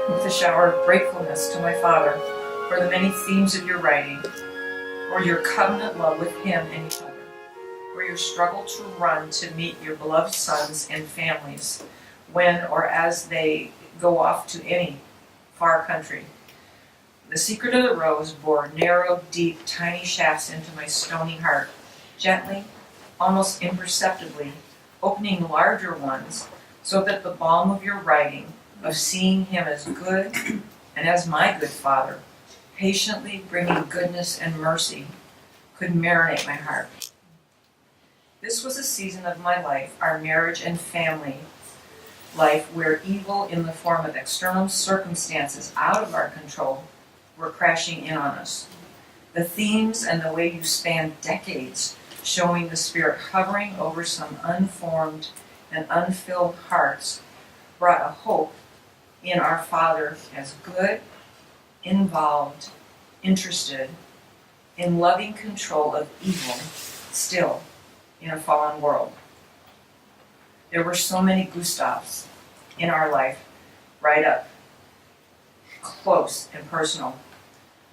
with a shower of gratefulness to my Father for the many themes of your writing, or your covenant love with Him and each other, or your struggle to run to meet your beloved sons and families when or as they go off to any far country. The secret of the rose bore narrow, deep, tiny shafts into my stony heart, gently, almost imperceptibly, opening larger ones so that the balm of your writing, of seeing Him as good and as my good Father, patiently bringing goodness and mercy, could marinate my heart. This was a season of my life, our marriage and family life, where evil in the form of external circumstances out of our control were crashing in on us. The themes and the way you spanned decades, showing the Spirit hovering over some unformed and unfilled hearts, brought a hope in our Father as good, involved, interested, in loving control of evil still in a fallen world. There were so many Gustavs in our life, right up, close and personal.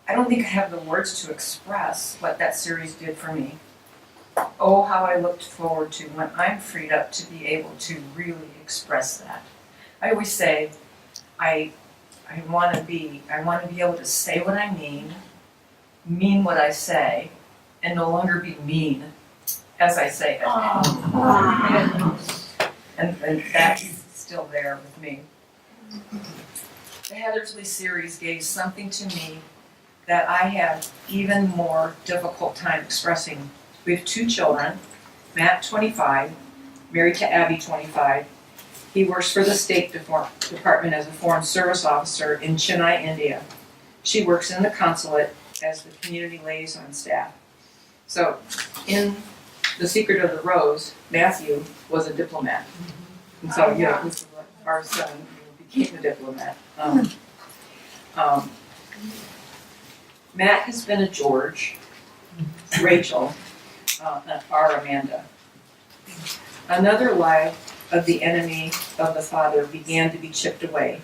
I don't think I have the words to express what that series did for me. Oh, how I looked forward to when I'm freed up to be able to really express that. I always say, I want to be able to say what I mean what I say, and no longer be mean as I say it. And that's still there with me. The Heathersley series gave something to me that I had even more difficult time expressing. We have 2 children, Matt 25, married to Abby 25. He works for the State Department as a Foreign Service Officer in Chennai, India. She works in the consulate as the community liaison staff. So in The Secret of the Rose, Matthew was a diplomat. And so, our son became a diplomat. Matt has been a George, Rachel, our Amanda. Another lie of the enemy of the Father began to be chipped away.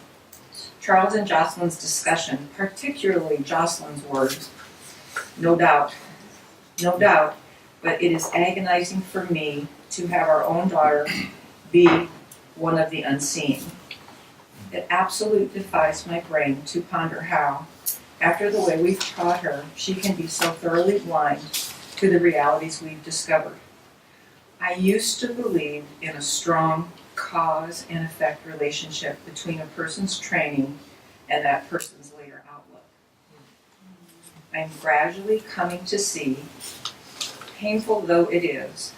Charles and Jocelyn's discussion, particularly Jocelyn's words, no doubt, but it is agonizing for me to have our own daughter be one of the unseen. It absolutely defies my brain to ponder how, after the way we've taught her, she can be so thoroughly blind to the realities we've discovered. I used to believe in a strong cause and effect relationship between a person's training and that person's later outlook. I'm gradually coming to see, painful though it is,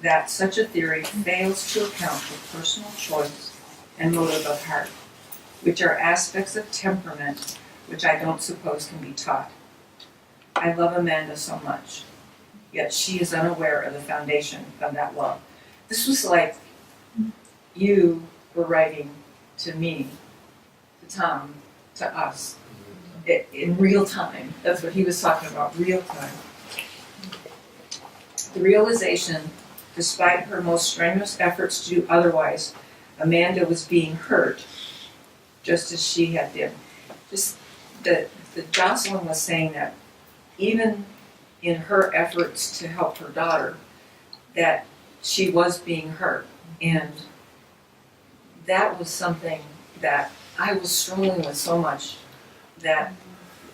that such a theory fails to account for personal choice and motive of heart, which are aspects of temperament which I don't suppose can be taught. I love Amanda so much, yet she is unaware of the foundation of that love. This was like you were writing to me, to Tom, to us, in real time. That's what he was talking about, real time. The realization, despite her most strenuous efforts to do otherwise, Amanda was being hurt, just as she had been. Just that Jocelyn was saying that even in her efforts to help her daughter, that she was being hurt. And that was something that I was struggling with so much that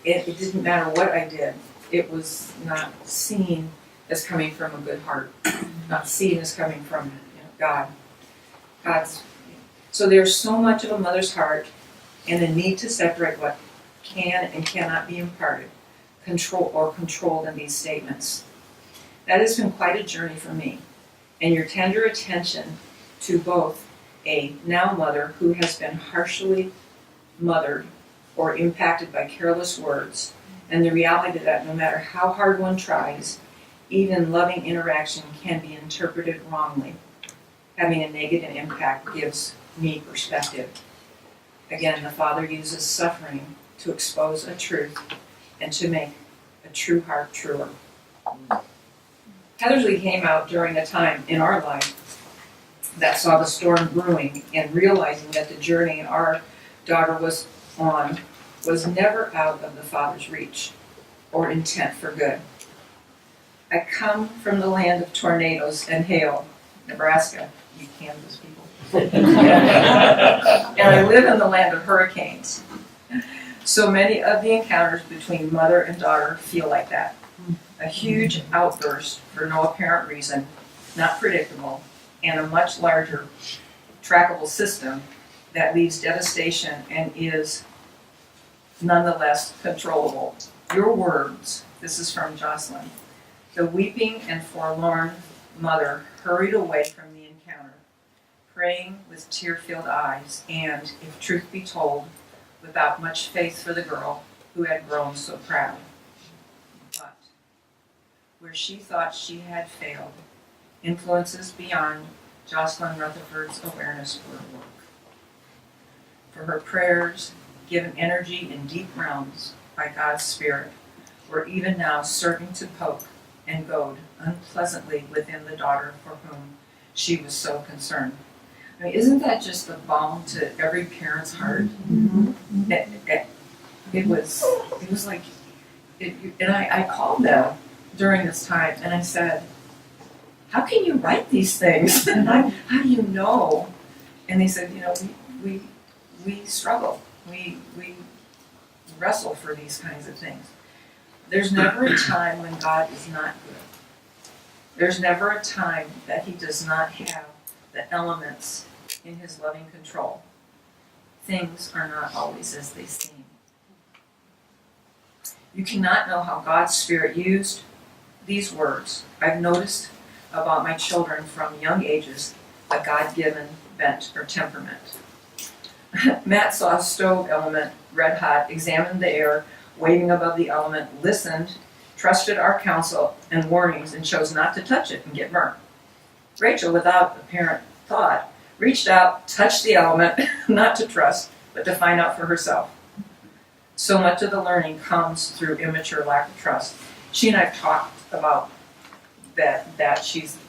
it didn't matter what I did. It was not seen as coming from a good heart, not seen as coming from God. So there's so much of a mother's heart and the need to separate what can and cannot be imparted, controlled in these statements. That has been quite a journey for me, and your tender attention to both a now mother who has been harshly mothered or impacted by careless words, and the reality that no matter how hard one tries, even loving interaction can be interpreted wrongly. Having a negative impact gives me perspective. Again, the Father uses suffering to expose a truth and to make a true heart truer. Heathersley came out during a time in our life that saw the storm brewing, and realizing that the journey in our daughter was on was never out of the Father's reach or intent for good. I come from the land of tornadoes and hail, Nebraska, you Kansas people. And I live in the land of hurricanes. So many of the encounters between mother and daughter feel like that. A huge outburst for no apparent reason, not predictable, and a much larger trackable system that leaves devastation and is nonetheless controllable. Your words, this is from Jocelyn. The weeping and forlorn mother hurried away from the encounter, praying with tear-filled eyes and, if truth be told, without much faith for the girl who had grown so proud. But where she thought she had failed, influences beyond Jocelyn Rutherford's awareness were at work. For her prayers, given energy in deep realms by God's Spirit, were even now serving to poke and goad unpleasantly within the daughter for whom she was so concerned. I mean, isn't that just a balm to every parent's heart? Mm-hmm. It was like, and I called them during this time and I said, how can you write these things? How do you know? And they said, we struggle. We wrestle for these kinds of things. There's never a time when God is not good. There's never a time that he does not have the elements in his loving control. Things are not always as they seem. You cannot know how God's Spirit used these words. I've noticed about my children from young ages a God-given bent or temperament. Matt saw a stove element red hot, examined the air waving above the element, listened, trusted our counsel and warnings, and chose not to touch it and get burnt. Rachel, without apparent thought, reached out, touched the element, not to trust, but to find out for herself. So much of the learning comes through immature lack of trust. She and I have talked about that she's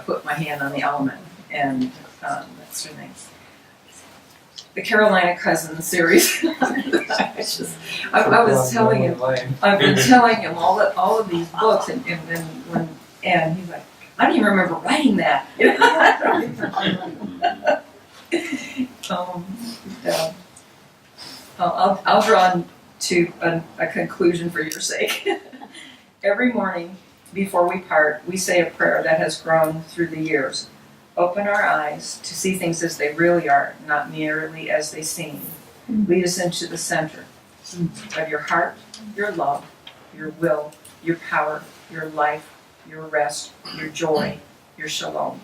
put my hand on the element, and that's her name. The Carolina Cousins series. I was telling him, I've been telling him all of these books, and he's like, I don't even remember writing that. I'll draw to a conclusion for your sake. Every morning before we part, we say a prayer that has grown through the years. Open our eyes to see things as they really are, not merely as they seem. Lead us into the center of your heart, your love, your will, your power, your life, your rest, your joy, your shalom.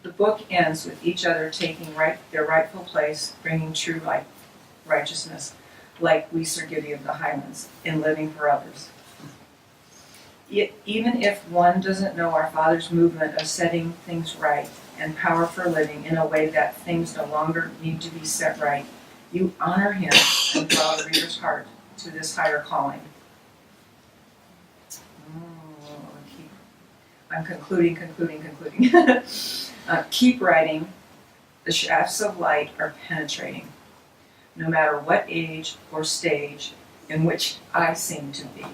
The book ends with each other taking their rightful place, bringing true light, righteousness, like we Sir Gideon of the Highlands, in living for others. Even if one doesn't know our Father's movement of setting things right and power for living in a way that things no longer need to be set right, you honor him and draw the reader's heart to this higher calling. I'm concluding. Keep writing. The shafts of light are penetrating, no matter what age or stage in which I seem to be.